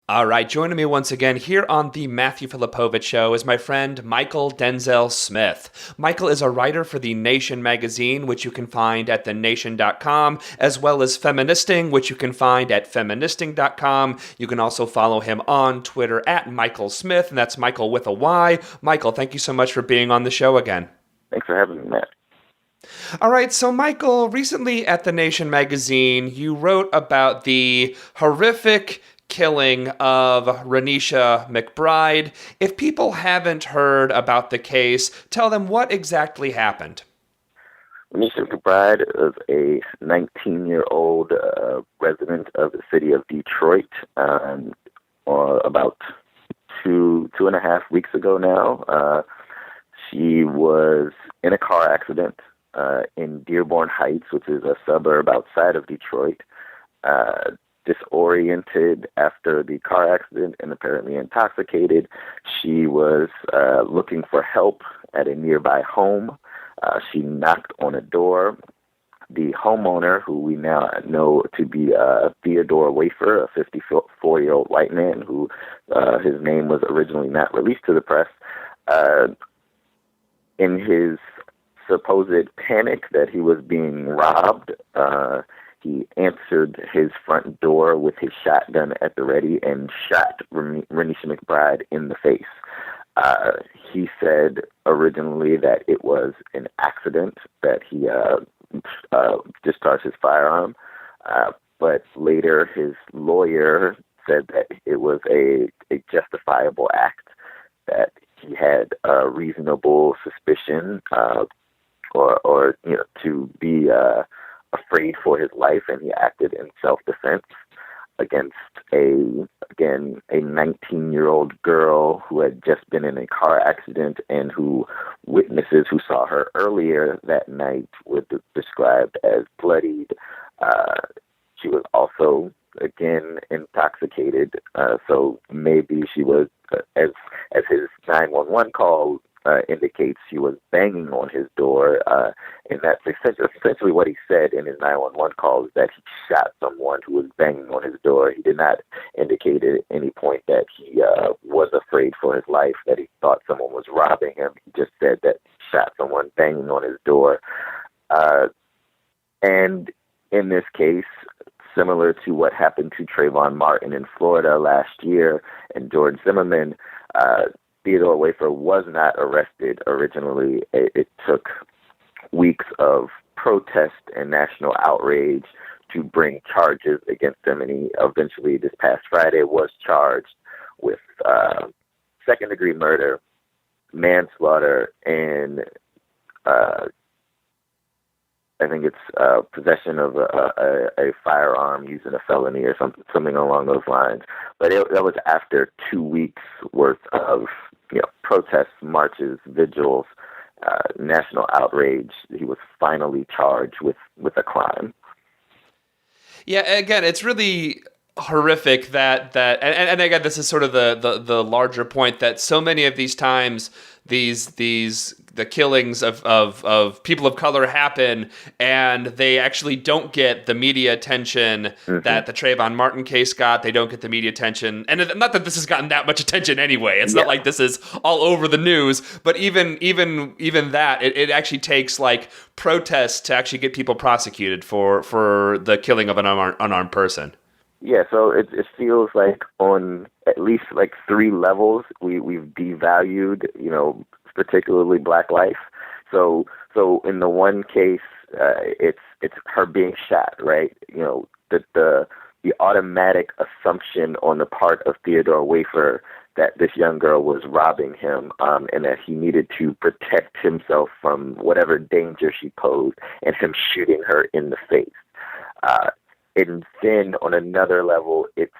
All right, joining me once again here on the Matthew Filipowicz Show is my friend Mychal Denzel Smith. Mychal is a writer for The Nation magazine, which you can find at thenation.com, as well as Feministing, which you can find at feministing.com. You can also follow him on Twitter at Mychal Smith, and that's Mychal with a Y. Mychal, thank you so much for being on the show again. Thanks for having me, Matt. All right, so Mychal, recently at The Nation magazine, you wrote about the horrific killing of Renisha McBride. If people haven't heard about the case, tell them what exactly happened. Renisha McBride is a 19-year-old resident of the city of Detroit. About two and a half weeks ago now, she was in a car accident in Dearborn Heights, which is a suburb outside of Detroit. Disoriented after the car accident and apparently intoxicated. She was looking for help at a nearby home. She knocked on a door. The homeowner, who we now know to be Theodore Wafer, a 54-year-old white man who his name was originally not released to the press, in his supposed panic that he was being robbed, he answered his front door with his shotgun at the ready and shot Renisha McBride in the face. He said originally that it was an accident, that he discharged his firearm, but later his lawyer said that it was a justifiable act, that he had a reasonable suspicion or to be afraid for his life, and he acted in self-defense against a 19-year-old girl who had just been in a car accident and who witnesses who saw her earlier that night were described as bloodied. She was also, again, intoxicated, so maybe she was, as his 911 call indicates, she was banging on his door, and that's essentially what he said in his 911 call, is that he shot someone who was banging on his door. He did not indicate at any point that he was afraid for his life, that he thought someone was robbing him. He just said that he shot someone banging on his door. And in this case, similar to what happened to Trayvon Martin in Florida last year and George Zimmerman, Theodore Wafer was not arrested originally. It took weeks of protest and national outrage to bring charges against him, and he eventually, this past Friday, was charged with second-degree murder, manslaughter, and I think it's possession of a firearm using a felony or something along those lines. But that was after 2 weeks worth of protests, marches, vigils, national outrage. He was finally charged with a crime. Yeah, again, it's really horrific and again, this is sort of the larger point that so many of these times the killings of people of color happen, and they actually don't get the media attention that the Trayvon Martin case got. They don't get the media attention, and not that this has gotten that much attention anyway. It's not like this is all over the news, but even that, it actually takes like protests to actually get people prosecuted for the killing of an unarmed person. Yeah, so it feels like on at least like three levels we've devalued, particularly Black life. So in the one case, it's her being shot, right? The automatic assumption on the part of Theodore Wafer that this young girl was robbing him, and that he needed to protect himself from whatever danger she posed, and him shooting her in the face. And then on another level, it's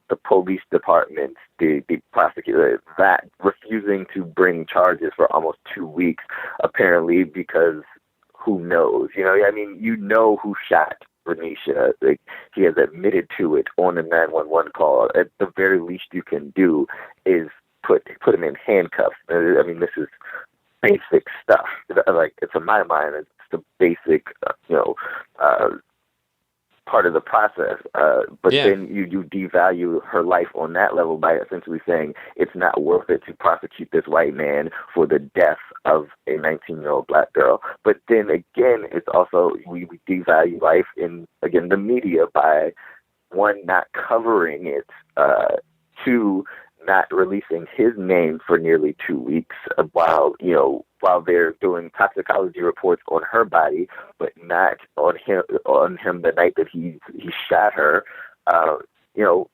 the police department, the prosecutor, that refusing to bring charges for almost 2 weeks, apparently because who knows? Who shot Renisha. Like, he has admitted to it on the 911 call. At the very least you can do is put him in handcuffs. I mean, this is basic stuff. Like, it's in my mind, it's the basic, part of the process. But Yeah. then you devalue her life on that level by essentially saying it's not worth it to prosecute this white man for the death of a 19-year-old black girl. But then again, it's also we devalue life in, again, the media by, one, not covering it, two, not releasing his name for nearly 2 weeks while they're doing toxicology reports on her body, but not on him the night that he shot her. You know,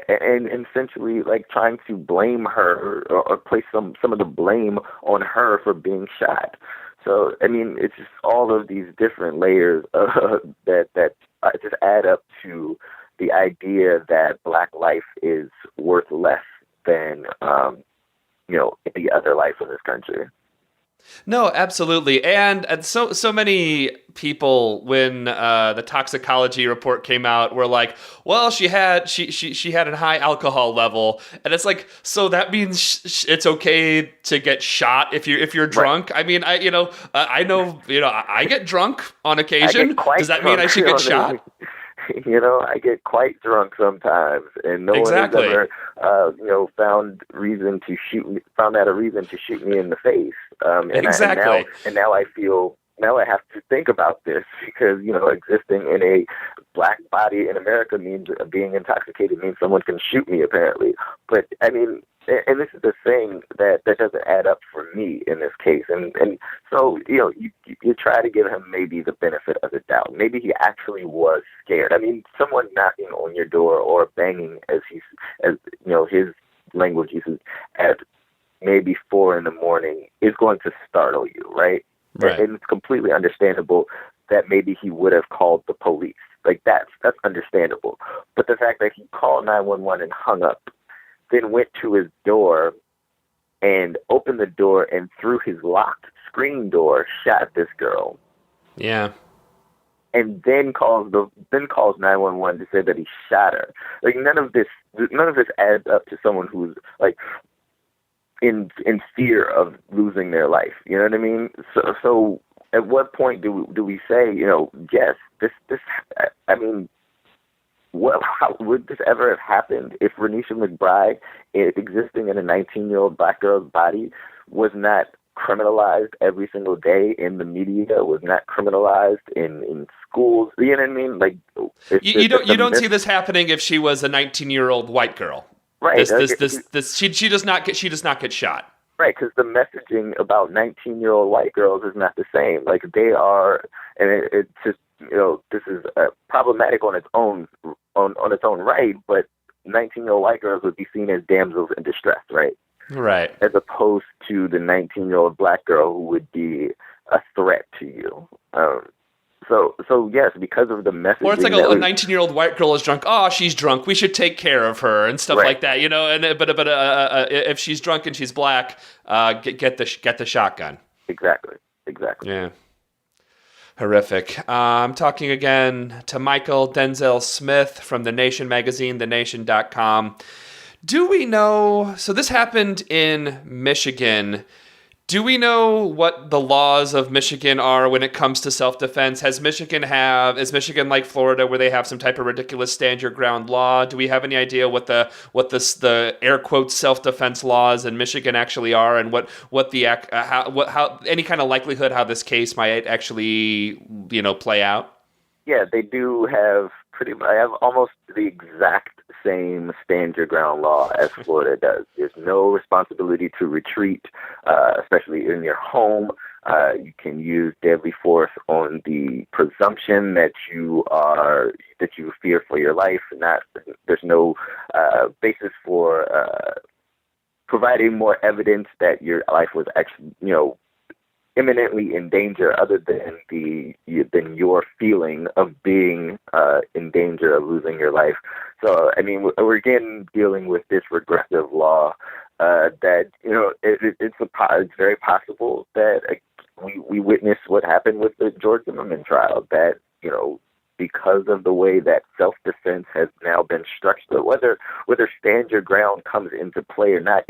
and essentially like trying to blame her or place some of the blame on her for being shot. So I mean, it's just all of these different layers that just add up to the idea that black life is worth less than any other life in this country. No, absolutely. And so many people, when the toxicology report came out, were like, well, she had a high alcohol level. And it's like, so that means it's okay to get shot if you're drunk. Right. I mean, I get drunk on occasion. Does that mean I should get shot? I get quite drunk sometimes, and no one has ever, found a reason to shoot me in the face. Exactly. Now I have to think about this because, existing in a black body in America means being intoxicated means someone can shoot me, apparently. But I mean, and this is the thing that doesn't add up for me in this case. And so, you try to give him maybe the benefit of the doubt. Maybe he actually was scared. I mean, someone knocking on your door or banging, as his language uses, at maybe 4 a.m. is going to startle you, right? Right. And it's completely understandable that maybe he would have called the police. Like that's understandable. But the fact that he called 911 and hung up, then went to his door and opened the door and through his locked screen door shot this girl. Yeah. And then calls 911 to say that he shot her. Like none of this adds up to someone who's like in fear of losing their life. You know what I mean? So at what point do we say, yes, this I mean, how would this ever have happened if Renisha McBride, existing in a 19-year-old black girl's body, was not criminalized every single day in the media, was not criminalized in schools? You know what I mean? Like you don't see this happening if she was a 19-year-old white girl. Right. She does not get shot. Right, because the messaging about 19-year-old white girls is not the same. Like they are, and it's just this is problematic on its own right. But 19-year-old white girls would be seen as damsels in distress, right? Right. As opposed to the 19-year-old black girl who would be a threat to you. So yes, because of the messaging. Or it's like a 19-year-old white girl is drunk. Oh, she's drunk. We should take care of her and stuff like that. And but if she's drunk and she's black, get the shotgun. Exactly. Yeah. Horrific. I'm talking again to Mychal Denzel Smith from The Nation magazine, thenation.com. Do we know? So this happened in Michigan. Do we know what the laws of Michigan are when it comes to self-defense? Is Michigan like Florida where they have some type of ridiculous stand your ground law? Do we have any idea what the air quotes self-defense laws in Michigan actually are, and how any kind of likelihood how this case might actually play out? Yeah, they do have I have almost the exact same stand your ground law as Florida does. There's no responsibility to retreat, especially in your home. You can use deadly force on the presumption that you fear for your life. There's no basis for providing more evidence that your life was actually, imminently in danger, other than your feeling of being in danger of losing your life. So, I mean, we're again dealing with this regressive law that it's very possible that we witness what happened with the George Zimmerman trial. That because of the way that self-defense has now been structured, whether stand your ground comes into play or not,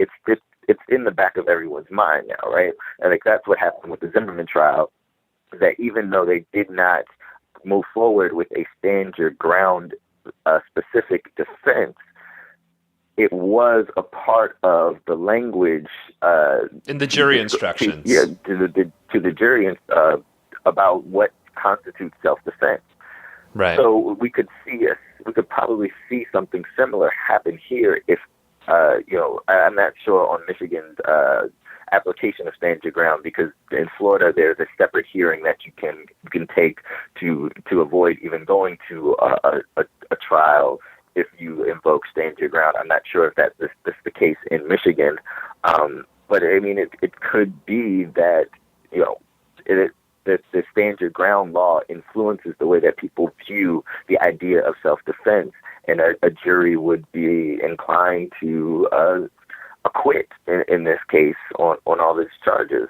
it's in the back of everyone's mind now, right? And that's what happened with the Zimmerman trial, that even though they did not move forward with a stand your ground specific defense, it was a part of the language in the jury instructions. To the jury about what constitutes self-defense. Right. So we could probably see something similar happen here if I'm not sure on Michigan's application of stand your ground, because in Florida there's a separate hearing that you can take to avoid even going to a trial if you invoke stand your ground. I'm not sure if that's the case in Michigan, but I mean it could be that that the stand your ground law influences the way that people view the idea of self-defense, and a jury would be inclined to acquit in this case on all these charges.